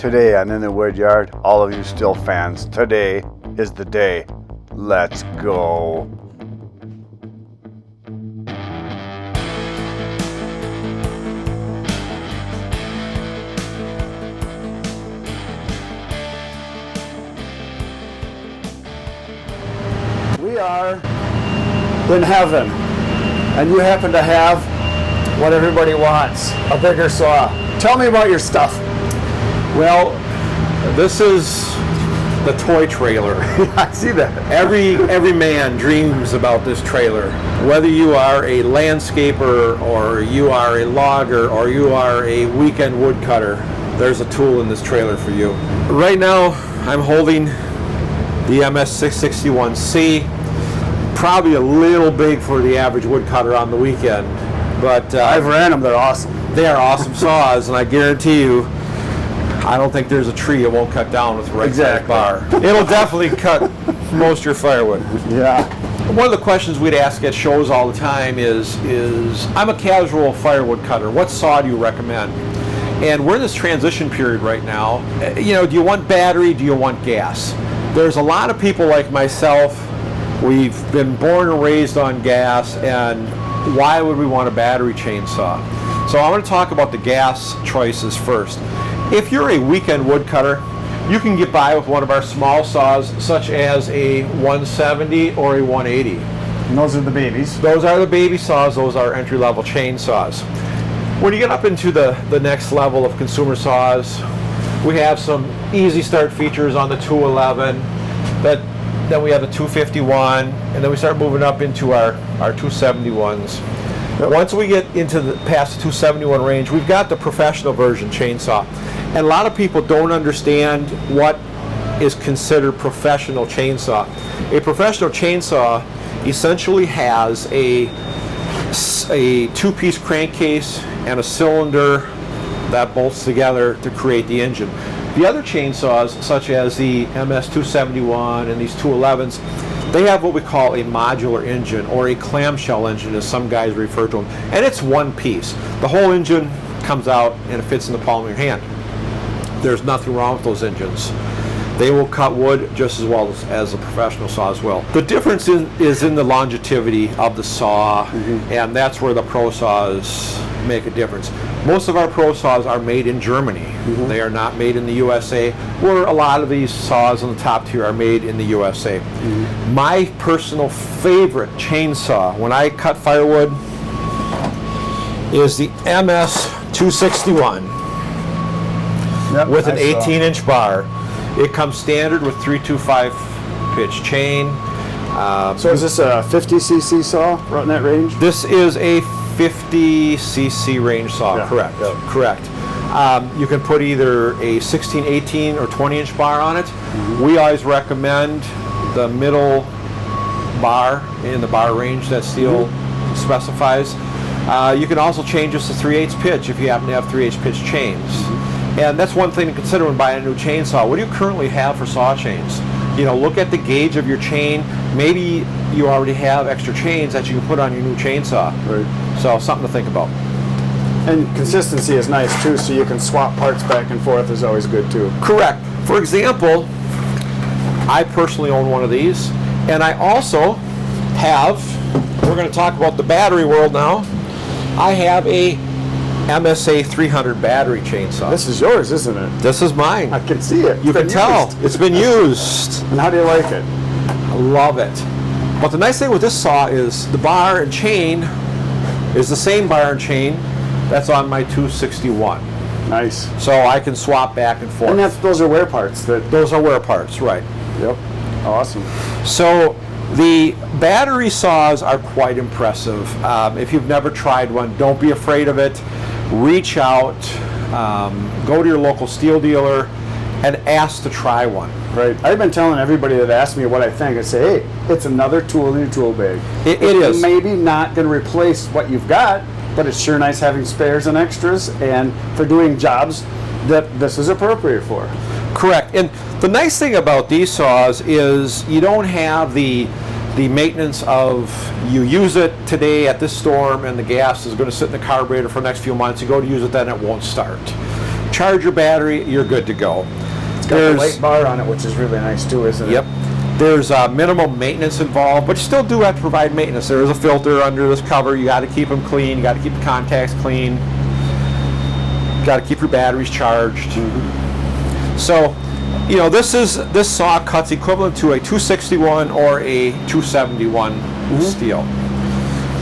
Today on In the Woodyard, all of you Stihl fans, today is the day. Let's go. We are in heaven, and you happen to have what everybody wants, a bigger saw. Tell me about your stuff. Well, this is the toy trailer. I see that. Every man dreams about this trailer. Whether you are a landscaper or you are a logger or you are a weekend woodcutter, there's a tool in this trailer for you. Right now, I'm holding the MS-661C. Probably a little big for the average woodcutter on the weekend, but I've ran them. They're awesome. They are awesome saws, and I guarantee you, I don't think there's a tree it won't cut down with the right size bar. It'll definitely cut most of your firewood. Yeah. One of the questions we'd ask at shows all the time is I'm a casual firewood cutter. What saw do you recommend? And we're in this transition period right now. You know, do you want battery? Do you want gas? There's a lot of people like myself. We've been born and raised on gas, and why would we want a battery chainsaw? So I want to talk about the gas choices first. If you're a weekend woodcutter, you can get by with one of our small saws, such as a 170 or a 180. And those are the babies. Those are the baby saws. Those are entry-level chainsaws. When you get up into the next level of consumer saws, we have some easy start features on the 211. Then we have the 251, and then we start moving up into our 271s. Yep. Once we get into past the 271 range, we've got the professional version chainsaw. And a lot of people don't understand what is considered professional chainsaw. A professional chainsaw essentially has a two-piece crankcase and a cylinder that bolts together to create the engine. The other chainsaws, such as the MS-271 and these 211s, they have what we call a modular engine, or a clamshell engine, as some guys refer to them. And it's one piece. The whole engine comes out and it fits in the palm of your hand. There's nothing wrong with those engines. They will cut wood just as well as the professional saws will. The difference is in the longevity of the saw, and that's where the pro saws make a difference. Most of our pro saws are made in Germany. They are not made in the USA, where a lot of these saws on the top tier are made in the USA. My personal favorite chainsaw when I cut firewood is the MS-261 with an 18-inch bar. It comes standard with 325 pitch chain. So is this a 50cc saw right in that range? This is a 50cc range saw, yeah, correct. Yeah. Correct. You can put either a 16, 18, or 20-inch bar on it. We always recommend the middle bar in the bar range that Stihl specifies. You can also change this to 3/8 pitch if you happen to have 3/8 pitch chains. And that's one thing to consider when buying a new chainsaw. What do you currently have for saw chains? You know, look at the gauge of your chain. Maybe you already have extra chains that you can put on your new chainsaw. Right. So something to think about. And consistency is nice too, so you can swap parts back and forth is always good too. Correct. For example, I personally own one of these, and I also have, we're going to talk about the battery world now, I have a MSA 300 battery chainsaw. This is yours, isn't it? This is mine. I can see it. You can tell. It's been used. And how do you like it? I love it. But the nice thing with this saw is the bar and chain is the same bar and chain that's on my 261. Nice. So I can swap back and forth. And those are wear parts. Those are wear parts, right. Yep. Awesome. So the battery saws are quite impressive. If you've never tried one, don't be afraid of it. Reach out, go to your local Stihl dealer, and ask to try one. Right. I've been telling everybody that asks me what I think, I say, hey, it's another tool in your tool bag. It is. Maybe not going to replace what you've got, but it's sure nice having spares and extras, and for doing jobs that this is appropriate for. Correct. And the nice thing about these saws is you don't have the maintenance of you use it today at this storm and the gas is going to sit in the carburetor for the next few months. You go to use it, then it won't start. charge your battery, you're good to go. It's got the light bar on it, which is really nice too, isn't it? Yep. There's minimum maintenance involved, but you still do have to provide maintenance. There is a filter under this cover. You got to keep them clean. You got to keep the contacts clean. You got to keep your batteries charged. So, you know, this saw cuts equivalent to a 261 or a 271 Stihl.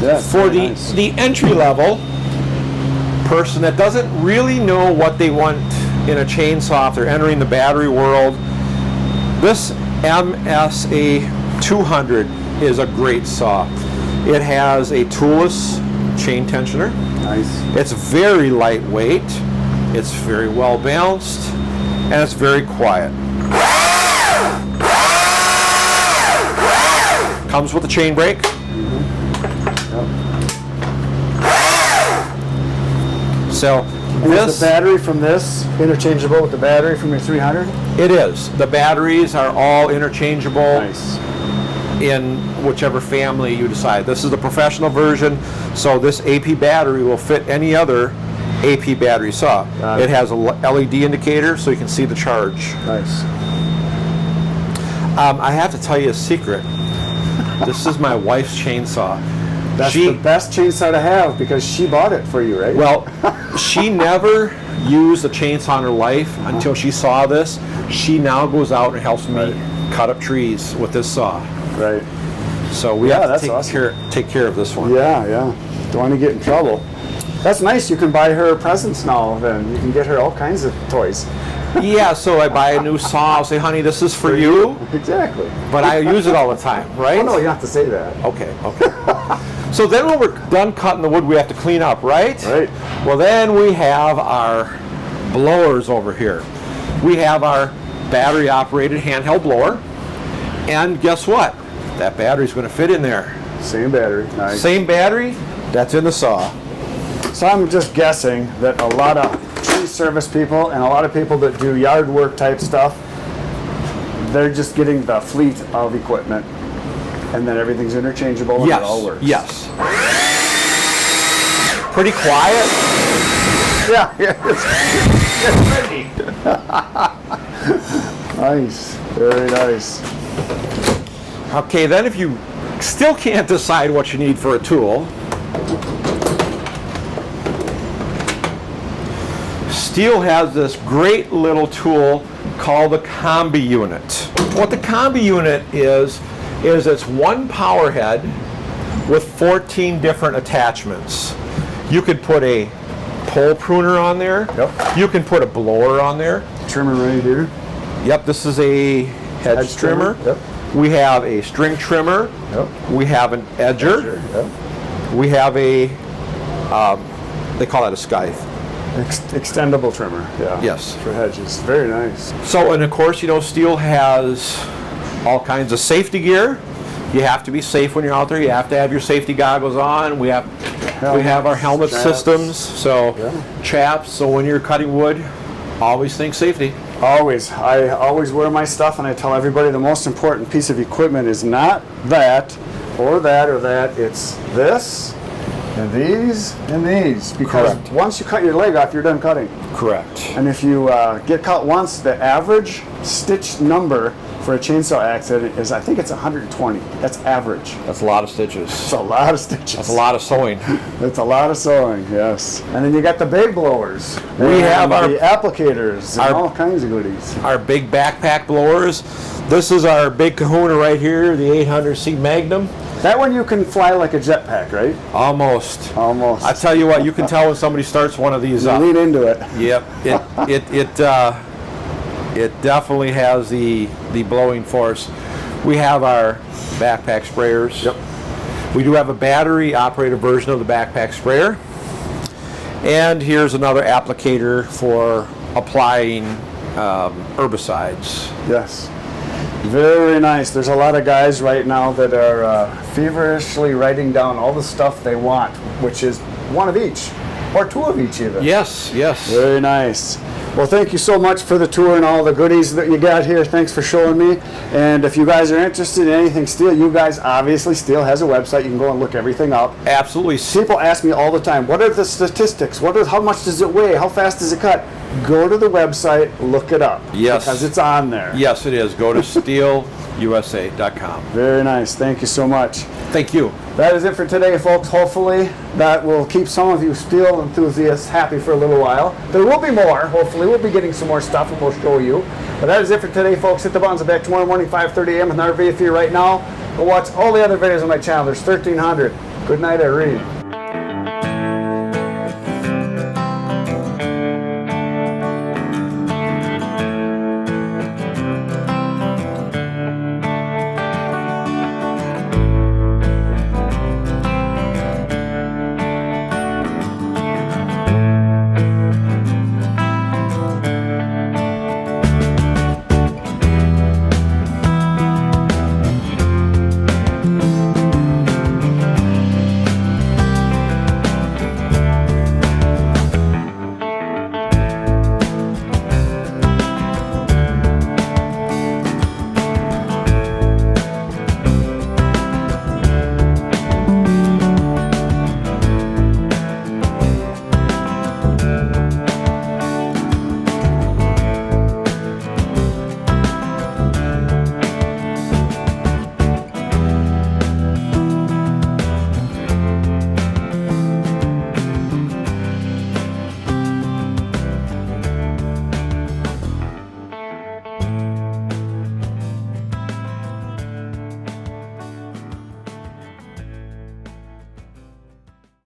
Yeah, For the entry level person that doesn't really know what they want in a chainsaw if they're entering the battery world, this MSA 200 is a great saw. It has a toolless chain tensioner. Nice. It's very lightweight. It's very well balanced, and it's very quiet. Comes with a chain brake. So is the battery from this interchangeable with the battery from your 300? It is. The batteries are all interchangeable. Nice. In whichever family you decide. This is the professional version, so this AP battery will fit any other AP battery saw. It has a LED indicator so you can see the charge. Nice. I have to tell you a secret. This is my wife's chainsaw. That's the best chainsaw to have because she bought it for you, right? Well, she never used a chainsaw in her life until she saw this. She now goes out and helps me cut up trees with this saw. Right. So we have to awesome. take care of this one. Yeah. Don't want to get in trouble. That's nice. You can buy her presents now. Then you can get her all kinds of toys. Yeah. So I buy a new saw. I'll say, honey, this is for you. Exactly. But I use it all the time, right? Oh no, you don't have to say that. Okay. So then when we're done cutting the wood, we have to clean up, right? Right. Well, then we have our blowers over here. We have our battery-operated handheld blower. And guess what? That battery's going to fit in there. Same battery. Nice. Same battery that's in the saw. So I'm just guessing that a lot of tree service people and a lot of people that do yard work type stuff, they're just getting the fleet of equipment. And then everything's interchangeable and it all works. Yes. Pretty quiet. Yeah. It's ready. Nice. Very nice. Okay, then if you still can't decide what you need for a tool, Stihl has this great little tool called the combi unit. What the combi unit is it's one power head with 14 different attachments. You could put a pole pruner on there. Yep. You can put a blower on there. Trimmer right here. Yep, this is a hedge trimmer. Yep. We have a string trimmer. Yep. We have an edger. Yep. We have a, they call that a scythe. Extendable trimmer. Yeah. Yes. For hedges. Very nice. So, and of course, you know, Stihl has all kinds of safety gear. You have to be safe when you're out there. You have to have your safety goggles on. We have our helmet systems. So chaps. So when you're cutting wood, always think safety. Always. I always wear my stuff, and I tell everybody the most important piece of equipment is not that or that or that. It's this and these and these. Because once you cut your leg off, you're done cutting. Correct. And if you get cut once, the average stitch number for a chainsaw accident is, I think it's 120. That's average. That's a lot of stitches. It's a lot of stitches. That's a lot of sewing. It's a lot of sewing, yes. And then you got the big blowers. We have the applicators and all kinds of goodies. Our big backpack blowers. This is our big kahuna right here, the 800C Magnum. That one you can fly like a jetpack, right? Almost. Almost. I tell you what, you can tell when somebody starts one of these up. Lean into it. Yep. It definitely has the blowing force. We have our backpack sprayers. Yep. We do have a battery operated version of the backpack sprayer. And here's another applicator for applying herbicides. Yes. Very nice. There's a lot of guys right now that are feverishly writing down all the stuff they want, which is one of each, or two of each even. Yes, yes. Very nice. Well, thank you so much for the tour and all the goodies that you got here. Thanks for showing me. And if you guys are interested in anything Stihl, you guys, obviously, Stihl has a website. You can go and look everything up. Absolutely. People ask me all the time, what are the statistics? How much does it weigh? How fast does it cut? go to the website, look it up. Yes. Because it's on there. Yes, it is. Go to stihlusa.com. Very nice. Thank you so much. Thank you. That is it for today, folks. Hopefully that will keep some of you Stihl enthusiasts happy for a little while. There will be more. Hopefully we'll be getting some more stuff and we'll show you. But that is it for today, folks. Hit the buttons. I'm back tomorrow morning, 5:30 a.m. with another video for you right now. Go watch all the other videos on my channel. There's 1,300. Good night, I read.